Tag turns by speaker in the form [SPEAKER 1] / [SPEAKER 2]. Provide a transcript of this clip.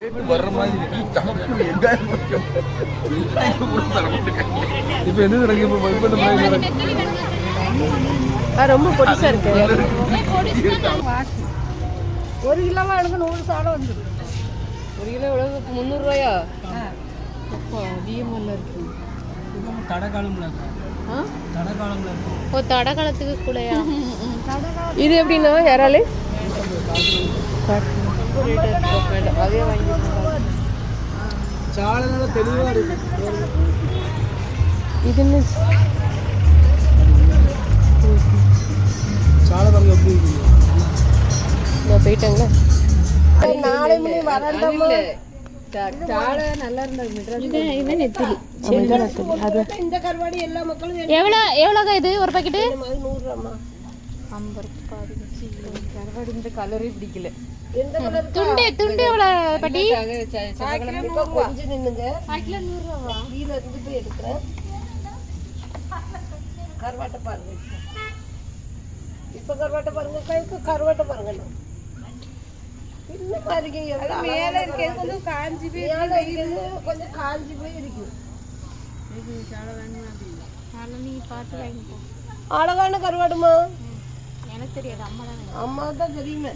[SPEAKER 1] வர்ற மாதிரி இப்போ எந்த நடக்கு
[SPEAKER 2] ரொம்ப பொடிசா இருக்கு.
[SPEAKER 3] ஒரு கிலோவா எனக்கு 100 சாலை வந்துடும்.
[SPEAKER 2] 1 கிலோ எவ்வளவு? 300 ரூபாயா? அப்பா அதிகமாக இருக்கு.
[SPEAKER 4] தடகாலம்ல இருக்கும். தடகாலம்ல இருக்கும்.
[SPEAKER 5] ஓ தடகாலத்துக்கு கூடயா?
[SPEAKER 2] இது எப்படின்னா யாராலே
[SPEAKER 5] அதே வாங்கி
[SPEAKER 4] சாலை நல்லா தெளிவாக இருக்கு.
[SPEAKER 2] இது என்ன?
[SPEAKER 4] சாலை பாருங்க எப்படி இருக்கு.
[SPEAKER 2] நான் போயிட்டாங்களா?
[SPEAKER 3] நாளை மணி வரண்டமா
[SPEAKER 2] சாலை நல்லா இருந்தா
[SPEAKER 5] இது நெத்திலி.
[SPEAKER 2] அது
[SPEAKER 3] இந்த கருவாடி எல்லா மக்களும்
[SPEAKER 5] எவ்வளோக்கா இது ஒரு பாக்கெட்டு?
[SPEAKER 3] 100 ரூபாமா.
[SPEAKER 5] 50 ரூபாய்.
[SPEAKER 2] கருவாடு இந்த கலரே பிடிக்கல.
[SPEAKER 3] எந்த கலர்
[SPEAKER 5] துண்டு எவ்வளோ பாட்டி?
[SPEAKER 3] இப்ப கொஞ்சம் நின்னுங்க.
[SPEAKER 5] 100 ரூபாவா?
[SPEAKER 3] கீழ இருந்து போய் எடுக்கிறேன். கருவாட்டை பாருங்க. இப்ப கருவாட்டை பாருங்க. கைக்கு கருவாட்டை பாருங்க. இன்னும் பாருங்க மேல இருக்கிறது கொஞ்சம் காஞ்சி போய் கொஞ்சம் காஞ்சி போய் இருக்கு.
[SPEAKER 5] நீ பார்த்து வாங்கிக்கோ.
[SPEAKER 3] அழகான கருவாடுமா?
[SPEAKER 5] எனக்கு தெரியாது, அம்மா தான்
[SPEAKER 3] அம்மா தான் தெரியுமே.